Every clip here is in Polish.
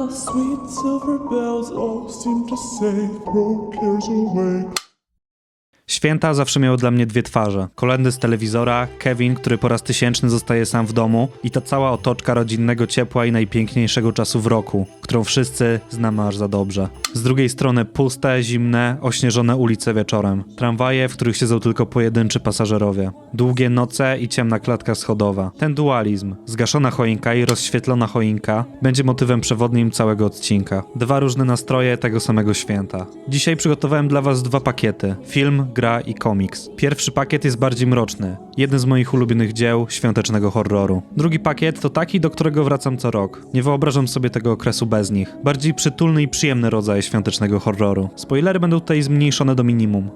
The sweet silver bells all seem to say, throw cares away. Święta zawsze miały dla mnie dwie twarze. Kolędy z telewizora, Kevin, który po raz tysięczny zostaje sam w domu i ta cała otoczka rodzinnego ciepła i najpiękniejszego czasu w roku, którą wszyscy znamy aż za dobrze. Z drugiej strony puste, zimne, ośnieżone ulice wieczorem. Tramwaje, w których siedzą tylko pojedynczy pasażerowie. Długie noce i ciemna klatka schodowa. Ten dualizm, zgaszona choinka i rozświetlona choinka, będzie motywem przewodnim całego odcinka. Dwa różne nastroje tego samego święta. Dzisiaj przygotowałem dla was dwa pakiety. Film, gra i komiks. Pierwszy pakiet jest bardziej mroczny. Jeden z moich ulubionych dzieł świątecznego horroru. Drugi pakiet to taki, do którego wracam co rok. Nie wyobrażam sobie tego okresu bez nich. Bardziej przytulny i przyjemny rodzaj świątecznego horroru. Spoilery będą tutaj zmniejszone do minimum.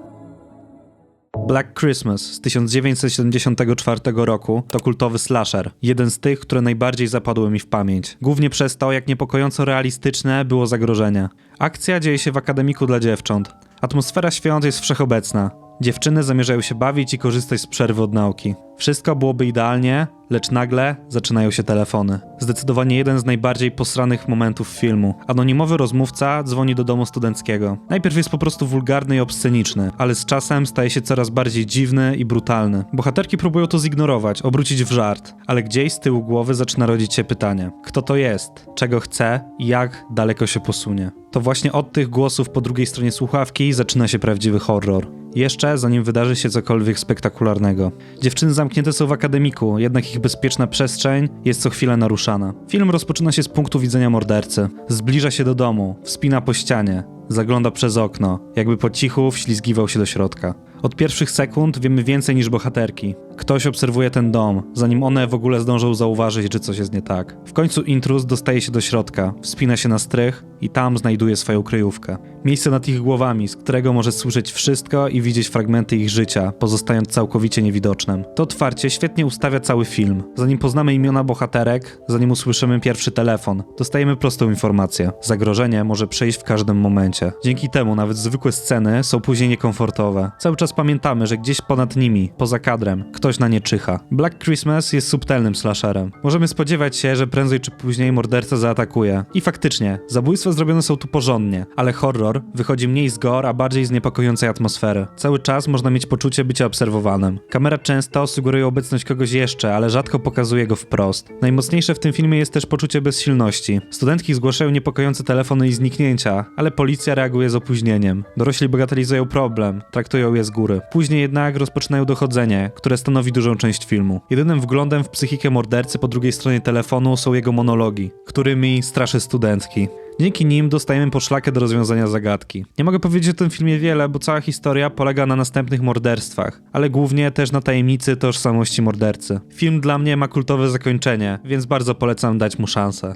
Black Christmas z 1974 roku to kultowy slasher. Jeden z tych, które najbardziej zapadły mi w pamięć. Głównie przez to, jak niepokojąco realistyczne było zagrożenie. Akcja dzieje się w akademiku dla dziewcząt. Atmosfera świąt jest wszechobecna. Dziewczyny zamierzają się bawić i korzystać z przerwy od nauki. Wszystko byłoby idealnie, lecz nagle zaczynają się telefony. Zdecydowanie jeden z najbardziej posranych momentów filmu. Anonimowy rozmówca dzwoni do domu studenckiego. Najpierw jest po prostu wulgarny i obsceniczny, ale z czasem staje się coraz bardziej dziwny i brutalny. Bohaterki próbują to zignorować, obrócić w żart, ale gdzieś z tyłu głowy zaczyna rodzić się pytanie: kto to jest, czego chce i jak daleko się posunie. To właśnie od tych głosów po drugiej stronie słuchawki zaczyna się prawdziwy horror. Jeszcze zanim wydarzy się cokolwiek spektakularnego. Dziewczyny zamknięte są w akademiku, jednak ich bezpieczna przestrzeń jest co chwilę naruszana. Film rozpoczyna się z punktu widzenia mordercy. Zbliża się do domu, wspina po ścianie, zagląda przez okno, jakby po cichu wślizgiwał się do środka. Od pierwszych sekund wiemy więcej niż bohaterki. Ktoś obserwuje ten dom, zanim one w ogóle zdążą zauważyć, że coś jest nie tak. W końcu intruz dostaje się do środka, wspina się na strych i tam znajduje swoją kryjówkę. Miejsce nad ich głowami, z którego może słyszeć wszystko i widzieć fragmenty ich życia, pozostając całkowicie niewidocznym. To otwarcie świetnie ustawia cały film. Zanim poznamy imiona bohaterek, zanim usłyszymy pierwszy telefon, dostajemy prostą informację. Zagrożenie może przyjść w każdym momencie. Dzięki temu nawet zwykłe sceny są później niekomfortowe. Cały czas pamiętamy, że gdzieś ponad nimi, poza kadrem, ktoś na nie czyha. Black Christmas jest subtelnym slasherem. Możemy spodziewać się, że prędzej czy później morderca zaatakuje. I faktycznie, zabójstwa zrobione są tu porządnie, ale horror wychodzi mniej z gore, a bardziej z niepokojącej atmosfery. Cały czas można mieć poczucie bycia obserwowanym. Kamera często sugeruje obecność kogoś jeszcze, ale rzadko pokazuje go wprost. Najmocniejsze w tym filmie jest też poczucie bezsilności. Studentki zgłaszają niepokojące telefony i zniknięcia, ale policja reaguje z opóźnieniem. Dorośli bagatelizują problem, traktują je z góry. Później jednak rozpoczynają dochodzenie, które stanowi dużą część filmu. Jedynym wglądem w psychikę mordercy po drugiej stronie telefonu są jego monologi, którymi straszy studentki. Dzięki nim dostajemy poszlakę do rozwiązania zagadki. Nie mogę powiedzieć o tym filmie wiele, bo cała historia polega na następnych morderstwach, ale głównie też na tajemnicy tożsamości mordercy. Film dla mnie ma kultowe zakończenie, więc bardzo polecam dać mu szansę.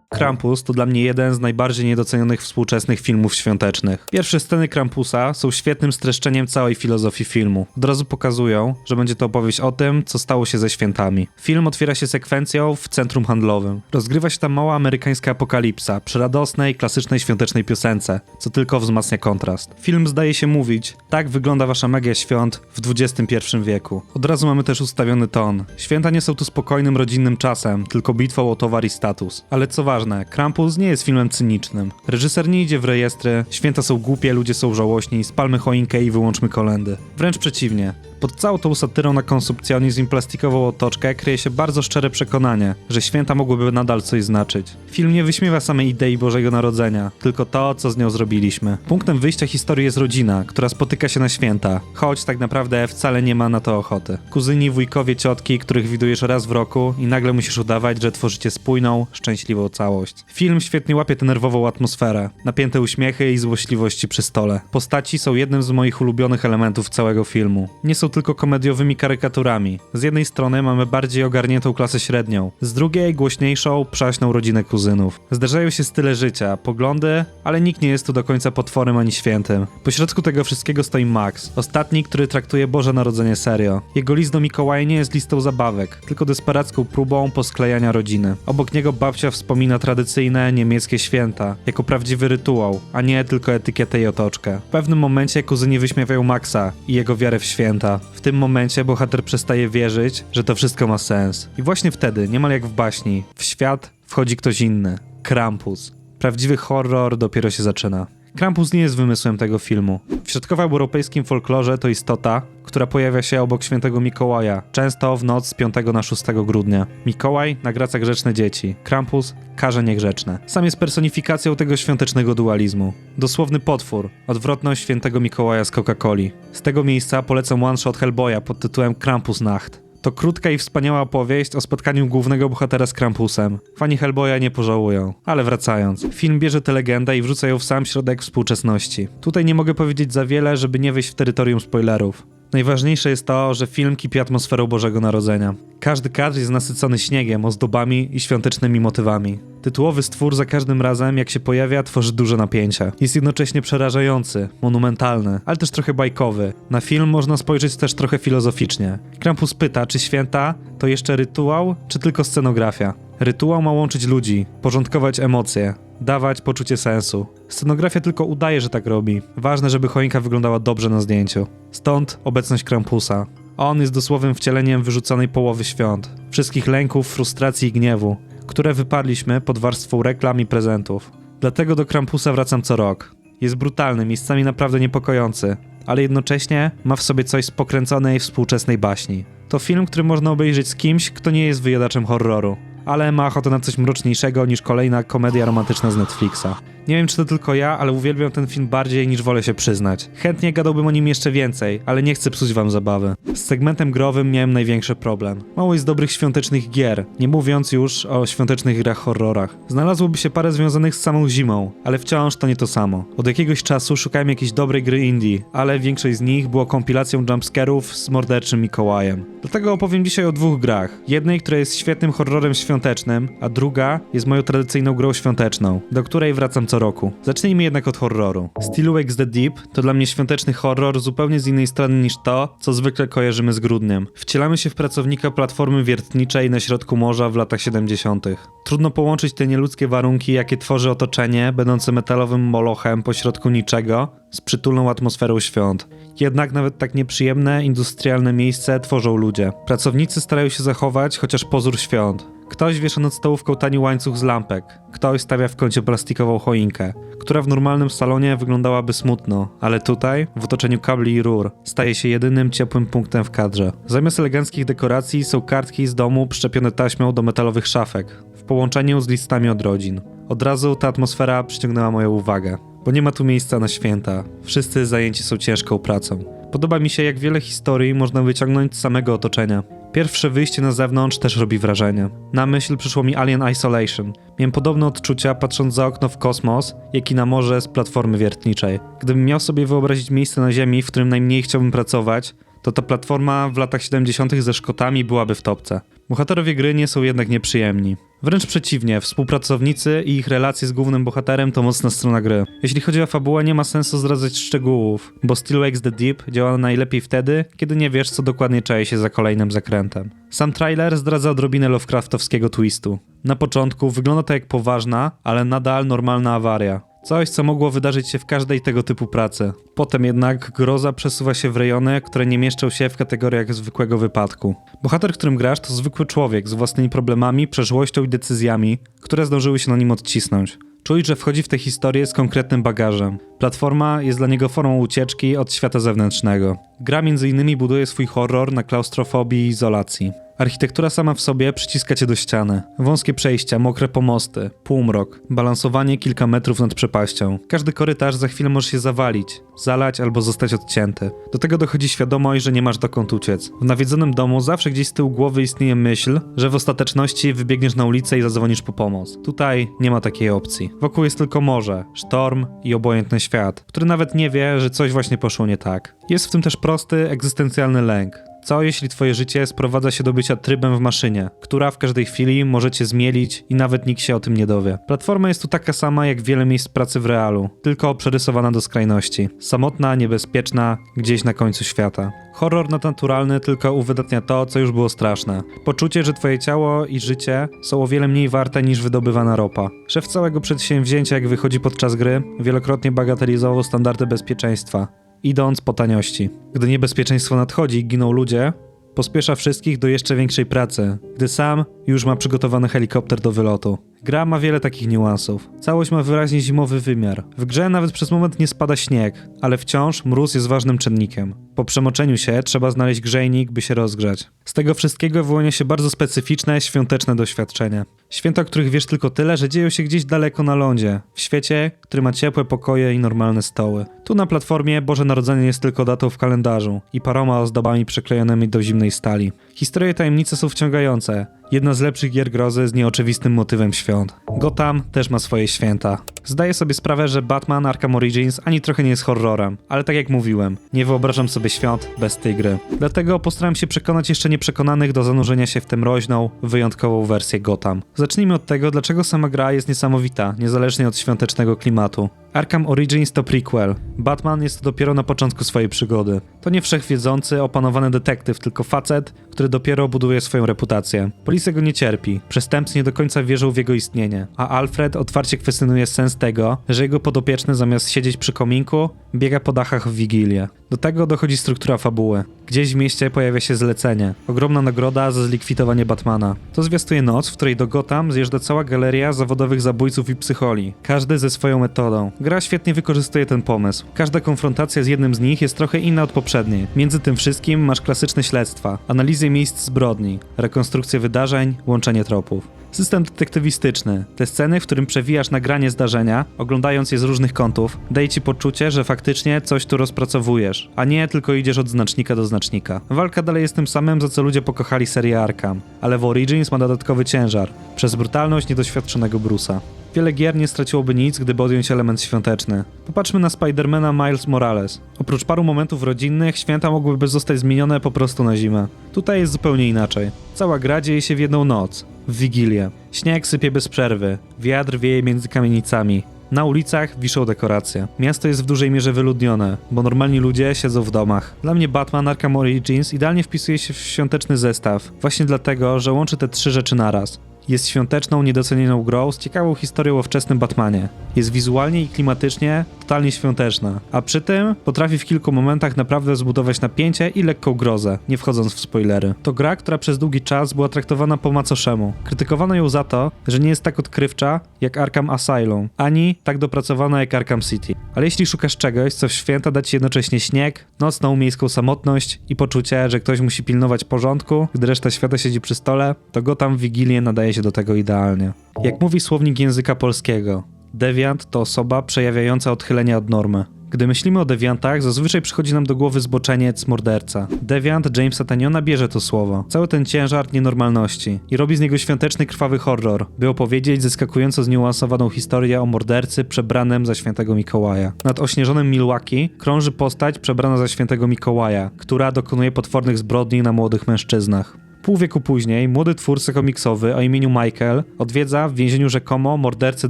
Krampus to dla mnie jeden z najbardziej niedocenionych współczesnych filmów świątecznych. Pierwsze sceny Krampusa są świetnym streszczeniem całej filozofii filmu. Od razu pokazują, że będzie to opowieść o tym, co stało się ze świętami. Film otwiera się sekwencją w centrum handlowym. Rozgrywa się tam mała amerykańska apokalipsa, przy radosnej, klasycznej świątecznej piosence, co tylko wzmacnia kontrast. Film zdaje się mówić: tak wygląda wasza magia świąt w XXI wieku. Od razu mamy też ustawiony ton. Święta nie są tu spokojnym, rodzinnym czasem, tylko bitwą o towar i status. Ale co ważne, Krampus nie jest filmem cynicznym. Reżyser nie idzie w rejestry, święta są głupie, ludzie są żałośni, spalmy choinkę i wyłączmy kolędy. Wręcz przeciwnie. Pod całą tą satyrą na konsumpcjonizm i plastikową otoczkę kryje się bardzo szczere przekonanie, że święta mogłyby nadal coś znaczyć. Film nie wyśmiewa samej idei Bożego Narodzenia, tylko to, co z nią zrobiliśmy. Punktem wyjścia historii jest rodzina, która spotyka się na święta, choć tak naprawdę wcale nie ma na to ochoty. Kuzyni, wujkowie, ciotki, których widujesz raz w roku i nagle musisz udawać, że tworzycie spójną, szczęśliwą całość. Film świetnie łapie tę nerwową atmosferę, napięte uśmiechy i złośliwości przy stole. Postaci są jednym z moich ulubionych elementów całego filmu. Nie są tylko komediowymi karykaturami. Z jednej strony mamy bardziej ogarniętą klasę średnią, z drugiej głośniejszą, przaśną rodzinę kuzynów. Zdarzają się style życia, poglądy, ale nikt nie jest tu do końca potworem ani świętym. Pośrodku tego wszystkiego stoi Max, ostatni, który traktuje Boże Narodzenie serio. Jego list do Mikołaja nie jest listą zabawek, tylko desperacką próbą posklejania rodziny. Obok niego babcia wspomina tradycyjne niemieckie święta, jako prawdziwy rytuał, a nie tylko etykietę i otoczkę. W pewnym momencie kuzyni wyśmiewają Maxa i jego wiarę w święta. W tym momencie bohater przestaje wierzyć, że to wszystko ma sens. I właśnie wtedy, niemal jak w baśni, w świat wchodzi ktoś inny. Krampus. Prawdziwy horror dopiero się zaczyna. Krampus nie jest wymysłem tego filmu. W środkowoeuropejskim folklorze to istota, która pojawia się obok świętego Mikołaja, często w noc z 5 na 6 grudnia. Mikołaj nagradza grzeczne dzieci, Krampus karze niegrzeczne. Sam jest personifikacją tego świątecznego dualizmu. Dosłowny potwór, odwrotność świętego Mikołaja z Coca-Coli. Z tego miejsca polecam one-shot Hellboya pod tytułem Krampusnacht. To krótka i wspaniała opowieść o spotkaniu głównego bohatera z Krampusem. Fani Hellboya nie pożałują. Ale wracając, film bierze tę legendę i wrzuca ją w sam środek współczesności. Tutaj nie mogę powiedzieć za wiele, żeby nie wejść w terytorium spoilerów. Najważniejsze jest to, że film kipi atmosferą Bożego Narodzenia. Każdy kadr jest nasycony śniegiem, ozdobami i świątecznymi motywami. Tytułowy stwór za każdym razem, jak się pojawia, tworzy duże napięcie. Jest jednocześnie przerażający, monumentalny, ale też trochę bajkowy. Na film można spojrzeć też trochę filozoficznie. Krampus pyta, czy święta to jeszcze rytuał, czy tylko scenografia. Rytuał ma łączyć ludzi, porządkować emocje, dawać poczucie sensu. Scenografia tylko udaje, że tak robi. Ważne, żeby choinka wyglądała dobrze na zdjęciu. Stąd obecność Krampusa. On jest dosłownym wcieleniem wyrzuconej połowy świąt. Wszystkich lęków, frustracji i gniewu, które wyparliśmy pod warstwą reklam i prezentów. Dlatego do Krampusa wracam co rok. Jest brutalny, miejscami naprawdę niepokojący, ale jednocześnie ma w sobie coś z pokręconej współczesnej baśni. To film, który można obejrzeć z kimś, kto nie jest wyjadaczem horroru, ale ma ochotę na coś mroczniejszego niż kolejna komedia romantyczna z Netflixa. Nie wiem, czy to tylko ja, ale uwielbiam ten film bardziej niż wolę się przyznać. Chętnie gadałbym o nim jeszcze więcej, ale nie chcę psuć wam zabawy. Z segmentem growym miałem największy problem. Mało jest dobrych świątecznych gier, nie mówiąc już o świątecznych grach horrorach. Znalazłoby się parę związanych z samą zimą, ale wciąż to nie to samo. Od jakiegoś czasu szukałem jakiejś dobrej gry indie, ale większość z nich była kompilacją jumpscarów z morderczym Mikołajem. Dlatego opowiem dzisiaj o dwóch grach. Jednej, która jest świetnym horrorem świątecznym, a druga jest moją tradycyjną grą świąteczną, do której wracam co roku. Zacznijmy jednak od horroru. Still Wakes the Deep to dla mnie świąteczny horror zupełnie z innej strony niż to, co zwykle kojarzymy z grudniem. Wcielamy się w pracownika platformy wiertniczej na środku morza w latach 70. Trudno połączyć te nieludzkie warunki, jakie tworzy otoczenie, będące metalowym molochem pośrodku niczego, z przytulną atmosferą świąt. Jednak nawet tak nieprzyjemne, industrialne miejsce tworzą ludzie. Pracownicy starają się zachować chociaż pozór świąt. Ktoś wiesza nad stołówką tani łańcuch z lampek, ktoś stawia w kącie plastikową choinkę, która w normalnym salonie wyglądałaby smutno, ale tutaj, w otoczeniu kabli i rur, staje się jedynym ciepłym punktem w kadrze. Zamiast eleganckich dekoracji są kartki z domu przyczepione taśmą do metalowych szafek, w połączeniu z listami od rodzin. Od razu ta atmosfera przyciągnęła moją uwagę, bo nie ma tu miejsca na święta, wszyscy zajęci są ciężką pracą. Podoba mi się, jak wiele historii można wyciągnąć z samego otoczenia. Pierwsze wyjście na zewnątrz też robi wrażenie. Na myśl przyszło mi Alien Isolation. Miałem podobne odczucia patrząc za okno w kosmos, jak i na morze z platformy wiertniczej. Gdybym miał sobie wyobrazić miejsce na Ziemi, w którym najmniej chciałbym pracować, to ta platforma w latach 70. ze Szkotami byłaby w topce. Bohaterowie gry nie są jednak nieprzyjemni. Wręcz przeciwnie, współpracownicy i ich relacje z głównym bohaterem to mocna strona gry. Jeśli chodzi o fabułę, nie ma sensu zdradzać szczegółów, bo Still Wakes the Deep działa najlepiej wtedy, kiedy nie wiesz, co dokładnie czai się za kolejnym zakrętem. Sam trailer zdradza odrobinę Lovecraftowskiego twistu. Na początku wygląda to jak poważna, ale nadal normalna awaria. Coś, co mogło wydarzyć się w każdej tego typu pracy. Potem jednak groza przesuwa się w rejony, które nie mieszczą się w kategoriach zwykłego wypadku. Bohater, którym grasz, to zwykły człowiek z własnymi problemami, przeszłością i decyzjami, które zdążyły się na nim odcisnąć. Czuć, że wchodzi w tę historię z konkretnym bagażem. Platforma jest dla niego formą ucieczki od świata zewnętrznego. Gra m.in. buduje swój horror na klaustrofobii i izolacji. Architektura sama w sobie przyciska cię do ściany. Wąskie przejścia, mokre pomosty, półmrok, balansowanie kilka metrów nad przepaścią. Każdy korytarz za chwilę może się zawalić, zalać albo zostać odcięty. Do tego dochodzi świadomość, że nie masz dokąd uciec. W nawiedzonym domu zawsze gdzieś z tyłu głowy istnieje myśl, że w ostateczności wybiegniesz na ulicę i zadzwonisz po pomoc. Tutaj nie ma takiej opcji. Wokół jest tylko morze, sztorm i obojętny świat, który nawet nie wie, że coś właśnie poszło nie tak. Jest w tym też prosty, egzystencjalny lęk. Co jeśli twoje życie sprowadza się do bycia trybem w maszynie, która w każdej chwili może cię zmielić i nawet nikt się o tym nie dowie. Platforma jest tu taka sama jak wiele miejsc pracy w realu, tylko przerysowana do skrajności. Samotna, niebezpieczna, gdzieś na końcu świata. Horror nadnaturalny tylko uwydatnia to, co już było straszne. Poczucie, że twoje ciało i życie są o wiele mniej warte niż wydobywana ropa. Szef całego przedsięwzięcia, jak wychodzi podczas gry, wielokrotnie bagatelizował standardy bezpieczeństwa, idąc po taniości. Gdy niebezpieczeństwo nadchodzi i giną ludzie, pospiesza wszystkich do jeszcze większej pracy, gdy sam już ma przygotowany helikopter do wylotu. Gra ma wiele takich niuansów. Całość ma wyraźnie zimowy wymiar. W grze nawet przez moment nie spada śnieg, ale wciąż mróz jest ważnym czynnikiem. Po przemoczeniu się trzeba znaleźć grzejnik, by się rozgrzać. Z tego wszystkiego wyłania się bardzo specyficzne, świąteczne doświadczenie. Święta, o których wiesz tylko tyle, że dzieją się gdzieś daleko na lądzie, w świecie, który ma ciepłe pokoje i normalne stoły. Tu na platformie Boże Narodzenie jest tylko datą w kalendarzu i paroma ozdobami przyklejonymi do zimnej stali. Historie i tajemnice są wciągające. Jedna z lepszych gier grozy z nieoczywistym motywem świąt. Gotham też ma swoje święta. Zdaję sobie sprawę, że Batman Arkham Origins ani trochę nie jest horrorem, ale tak jak mówiłem, nie wyobrażam sobie świąt bez tej gry. Dlatego postaram się przekonać jeszcze nieprzekonanych do zanurzenia się w tę mroźną, wyjątkową wersję Gotham. Zacznijmy od tego, dlaczego sama gra jest niesamowita, niezależnie od świątecznego klimatu. Arkham Origins to prequel. Batman jest dopiero na początku swojej przygody. To nie wszechwiedzący, opanowany detektyw, tylko facet, który dopiero buduje swoją reputację. Policja go nie cierpi, przestępcy nie do końca wierzą w jego istnienie, a Alfred otwarcie kwestionuje sens tego, że jego podopieczny zamiast siedzieć przy kominku, biega po dachach w Wigilię. Do tego dochodzi struktura fabuły. Gdzieś w mieście pojawia się zlecenie. Ogromna nagroda za zlikwidowanie Batmana. To zwiastuje noc, w której do Gotham zjeżdża cała galeria zawodowych zabójców i psycholi. Każdy ze swoją metodą. Gra świetnie wykorzystuje ten pomysł. Każda konfrontacja z jednym z nich jest trochę inna od poprzedniej. Między tym wszystkim masz klasyczne śledztwa, analizy miejsc zbrodni, rekonstrukcję wydarzeń, łączenie tropów. System detektywistyczny. Te sceny, w którym przewijasz nagranie zdarzenia, oglądając je z różnych kątów, daje ci poczucie, że faktycznie coś tu rozpracowujesz, a nie tylko idziesz od znacznika do znacznika. Walka dalej jest tym samym, za co ludzie pokochali serię Arkham, ale w Origins ma dodatkowy ciężar, przez brutalność niedoświadczonego Bruce'a. Wiele gier nie straciłoby nic, gdyby odjąć element świąteczny. Popatrzmy na Spidermana Miles Morales. Oprócz paru momentów rodzinnych, święta mogłyby zostać zmienione po prostu na zimę. Tutaj jest zupełnie inaczej. Cała gra dzieje się w jedną noc, w Wigilię. Śnieg sypie bez przerwy, wiatr wieje między kamienicami. Na ulicach wiszą dekoracje. Miasto jest w dużej mierze wyludnione, bo normalni ludzie siedzą w domach. Dla mnie Batman Arkham Origins idealnie wpisuje się w świąteczny zestaw, właśnie dlatego, że łączy te trzy rzeczy naraz. Jest świąteczną, niedocenioną grą z ciekawą historią o wczesnym Batmanie. Jest wizualnie i klimatycznie totalnie świąteczna, a przy tym potrafi w kilku momentach naprawdę zbudować napięcie i lekką grozę, nie wchodząc w spoilery. To gra, która przez długi czas była traktowana po macoszemu. Krytykowano ją za to, że nie jest tak odkrywcza jak Arkham Asylum, ani tak dopracowana jak Arkham City. Ale jeśli szukasz czegoś, co w święta da ci jednocześnie śnieg, nocną miejską samotność i poczucie, że ktoś musi pilnować porządku, gdy reszta świata siedzi przy stole, to Gotham w Wigilię nadaje się do tego idealnie. Jak mówi słownik języka polskiego, dewiant to osoba przejawiająca odchylenia od normy. Gdy myślimy o dewiantach, zazwyczaj przychodzi nam do głowy zboczeniec, morderca. Dewiant Jamesa Taniona bierze to słowo, cały ten ciężar nienormalności i robi z niego świąteczny, krwawy horror, by opowiedzieć zaskakująco zniuansowaną historię o mordercy przebranym za świętego Mikołaja. Nad ośnieżonym Milwaukee krąży postać przebrana za świętego Mikołaja, która dokonuje potwornych zbrodni na młodych mężczyznach. Pół wieku później młody twórca komiksowy o imieniu Michael odwiedza w więzieniu rzekomo mordercę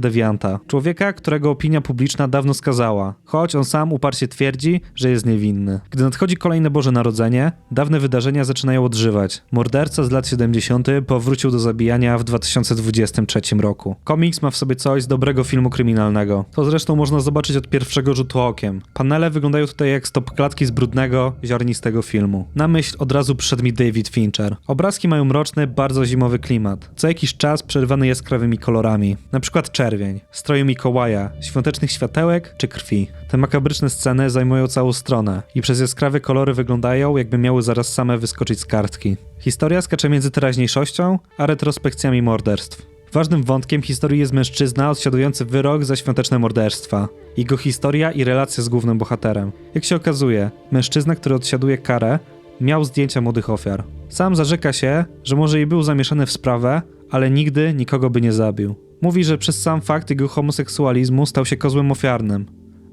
dewianta. Człowieka, którego opinia publiczna dawno skazała, choć on sam uparcie twierdzi, że jest niewinny. Gdy nadchodzi kolejne Boże Narodzenie, dawne wydarzenia zaczynają odżywać. Morderca z lat 70. powrócił do zabijania w 2023 roku. Komiks ma w sobie coś z dobrego filmu kryminalnego. To zresztą można zobaczyć od pierwszego rzutu okiem. Panele wyglądają tutaj jak stopklatki z brudnego, ziarnistego filmu. Na myśl od razu przyszedł mi David Fincher. Obrazki mają mroczny, bardzo zimowy klimat. Co jakiś czas przerywany jaskrawymi kolorami. Na przykład czerwień, stroju Mikołaja, świątecznych światełek czy krwi. Te makabryczne sceny zajmują całą stronę i przez jaskrawe kolory wyglądają, jakby miały zaraz same wyskoczyć z kartki. Historia skacze między teraźniejszością a retrospekcjami morderstw. Ważnym wątkiem historii jest mężczyzna odsiadujący wyrok za świąteczne morderstwa. Jego historia i relacja z głównym bohaterem. Jak się okazuje, mężczyzna, który odsiaduje karę, miał zdjęcia młodych ofiar. Sam zarzeka się, że może i był zamieszany w sprawę, ale nigdy nikogo by nie zabił. Mówi, że przez sam fakt jego homoseksualizmu stał się kozłem ofiarnym,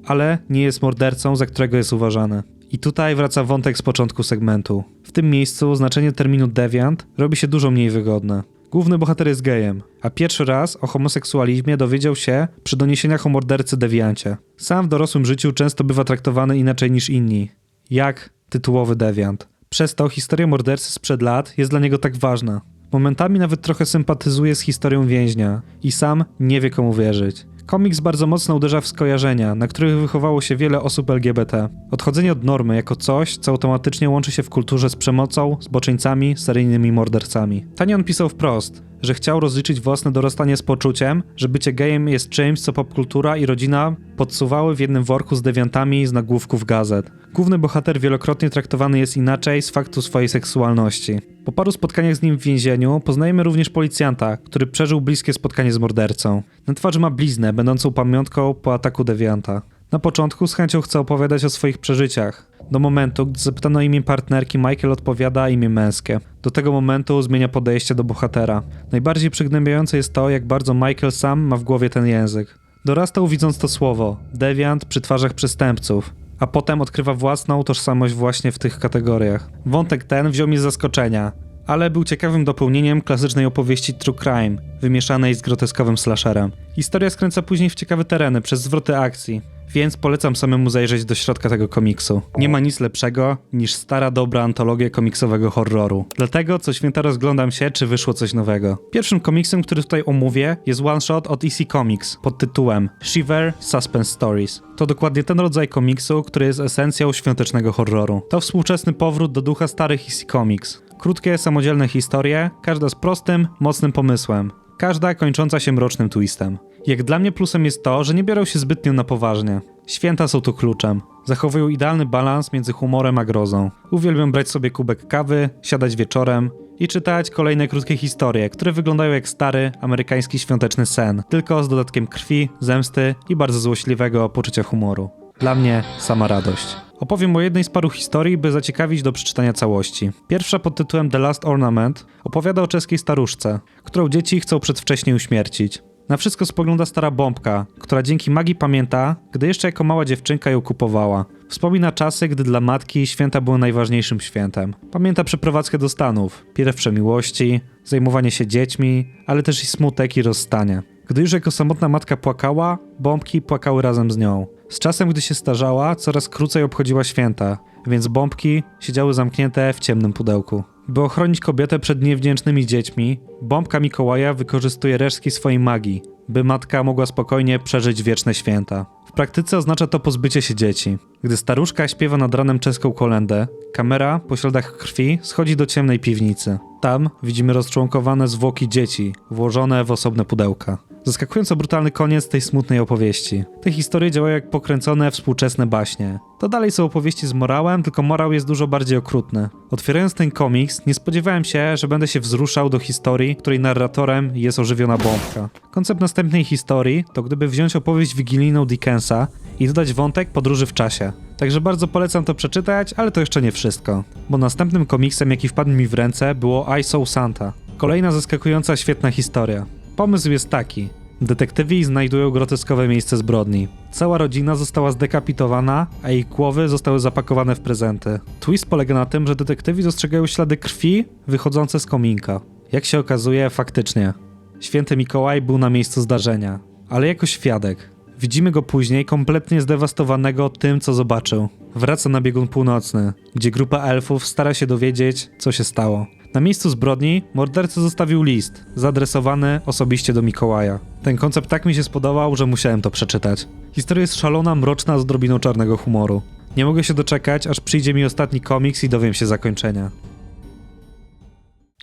ale nie jest mordercą, za którego jest uważany. I tutaj wraca wątek z początku segmentu. W tym miejscu znaczenie terminu deviant robi się dużo mniej wygodne. Główny bohater jest gejem, a pierwszy raz o homoseksualizmie dowiedział się przy doniesieniach o mordercy dewiancie. Sam w dorosłym życiu często bywa traktowany inaczej niż inni, jak tytułowy dewiant. Przez to historia mordercy sprzed lat jest dla niego tak ważna. Momentami nawet trochę sympatyzuje z historią więźnia i sam nie wie komu wierzyć. Komiks bardzo mocno uderza w skojarzenia, na których wychowało się wiele osób LGBT. Odchodzenie od normy jako coś, co automatycznie łączy się w kulturze z przemocą, zboczeńcami, seryjnymi mordercami. Tanyon pisał wprost, że chciał rozliczyć własne dorastanie z poczuciem, że bycie gejem jest czymś, co popkultura i rodzina podsuwały w jednym worku z dewiantami z nagłówków gazet. Główny bohater wielokrotnie traktowany jest inaczej z faktu swojej seksualności. Po paru spotkaniach z nim w więzieniu poznajemy również policjanta, który przeżył bliskie spotkanie z mordercą. Na twarzy ma bliznę, będącą pamiątką po ataku dewianta. Na początku z chęcią chce opowiadać o swoich przeżyciach. Do momentu, gdy zapytano imię partnerki, Michael odpowiada imię męskie. Do tego momentu zmienia podejście do bohatera. Najbardziej przygnębiające jest to, jak bardzo Michael sam ma w głowie ten język. Dorastał widząc to słowo, dewiant przy twarzach przestępców, a potem odkrywa własną tożsamość właśnie w tych kategoriach. Wątek ten wziął mnie z zaskoczenia, ale był ciekawym dopełnieniem klasycznej opowieści True Crime, wymieszanej z groteskowym slasherem. Historia skręca później w ciekawe tereny przez zwroty akcji, więc polecam samemu zajrzeć do środka tego komiksu. Nie ma nic lepszego niż stara dobra antologia komiksowego horroru. Dlatego co święta rozglądam się, czy wyszło coś nowego. Pierwszym komiksem, który tutaj omówię, jest one shot od EC Comics pod tytułem Shiver Suspense Stories. To dokładnie ten rodzaj komiksu, który jest esencją świątecznego horroru. To współczesny powrót do ducha starych EC Comics. Krótkie, samodzielne historie, każda z prostym, mocnym pomysłem. Każda kończąca się mrocznym twistem. Jak dla mnie plusem jest to, że nie biorą się zbytnio na poważnie. Święta są tu kluczem. Zachowują idealny balans między humorem a grozą. Uwielbiam brać sobie kubek kawy, siadać wieczorem i czytać kolejne krótkie historie, które wyglądają jak stary, amerykański świąteczny sen, tylko z dodatkiem krwi, zemsty i bardzo złośliwego poczucia humoru. Dla mnie sama radość. Opowiem o jednej z paru historii, by zaciekawić do przeczytania całości. Pierwsza pod tytułem The Last Ornament opowiada o czeskiej staruszce, którą dzieci chcą przedwcześnie uśmiercić. Na wszystko spogląda stara bombka, która dzięki magii pamięta, gdy jeszcze jako mała dziewczynka ją kupowała. Wspomina czasy, gdy dla matki święta były najważniejszym świętem. Pamięta przeprowadzkę do Stanów, pierwsze miłości, zajmowanie się dziećmi, ale też i smutek i rozstanie. Gdy już jako samotna matka płakała, bombki płakały razem z nią. Z czasem, gdy się starzała, coraz krócej obchodziła święta, więc bombki siedziały zamknięte w ciemnym pudełku. By ochronić kobietę przed niewdzięcznymi dziećmi, bombka Mikołaja wykorzystuje resztki swojej magii, by matka mogła spokojnie przeżyć wieczne święta. W praktyce oznacza to pozbycie się dzieci. Gdy staruszka śpiewa nad ranem czeską kolędę, kamera po śladach krwi schodzi do ciemnej piwnicy. Tam widzimy rozczłonkowane zwłoki dzieci, włożone w osobne pudełka. Zaskakująco brutalny koniec tej smutnej opowieści. Te historie działają jak pokręcone współczesne baśnie. To dalej są opowieści z morałem, tylko morał jest dużo bardziej okrutny. Otwierając ten komiks, nie spodziewałem się, że będę się wzruszał do historii, której narratorem jest ożywiona bombka. Koncept następnej historii to gdyby wziąć opowieść wigilijną Dickensa i dodać wątek podróży w czasie. Także bardzo polecam to przeczytać, ale to jeszcze nie wszystko. Bo następnym komiksem, jaki wpadł mi w ręce, było I Saw Santa. Kolejna zaskakująca, świetna historia. Pomysł jest taki. Detektywi znajdują groteskowe miejsce zbrodni. Cała rodzina została zdekapitowana, a ich głowy zostały zapakowane w prezenty. Twist polega na tym, że detektywi dostrzegają ślady krwi wychodzące z kominka. Jak się okazuje, faktycznie. Święty Mikołaj był na miejscu zdarzenia, ale jako świadek. Widzimy go później kompletnie zdewastowanego tym, co zobaczył. Wraca na biegun północny, gdzie grupa elfów stara się dowiedzieć, co się stało. Na miejscu zbrodni morderca zostawił list, zaadresowany osobiście do Mikołaja. Ten koncept tak mi się spodobał, że musiałem to przeczytać. Historia jest szalona, mroczna, z odrobiną czarnego humoru. Nie mogę się doczekać, aż przyjdzie mi ostatni komiks i dowiem się zakończenia.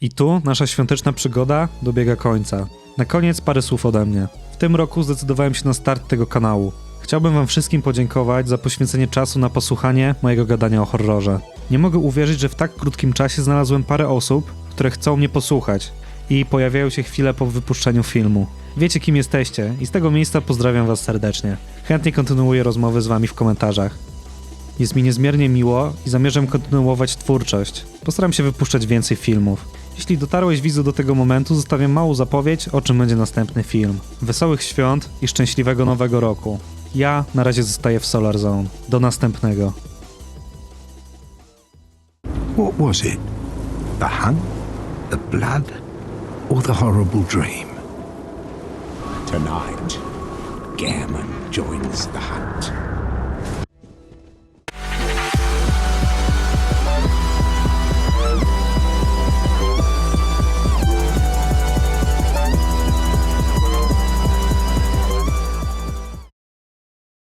I tu nasza świąteczna przygoda dobiega końca. Na koniec parę słów ode mnie. W tym roku zdecydowałem się na start tego kanału. Chciałbym wam wszystkim podziękować za poświęcenie czasu na posłuchanie mojego gadania o horrorze. Nie mogę uwierzyć, że w tak krótkim czasie znalazłem parę osób, które chcą mnie posłuchać i pojawiają się chwilę po wypuszczeniu filmu. Wiecie, kim jesteście i z tego miejsca pozdrawiam was serdecznie. Chętnie kontynuuję rozmowy z wami w komentarzach. Jest mi niezmiernie miło i zamierzam kontynuować twórczość. Postaram się wypuszczać więcej filmów. Jeśli dotarłeś, widzu, do tego momentu, zostawiam małą zapowiedź, o czym będzie następny film. Wesołych świąt i szczęśliwego nowego roku. Ja na razie zostaję w Solar Zone. Do następnego. What was it? The hunt? The blood? Or the horrible dream? Tonight, Gammon joins the hunt.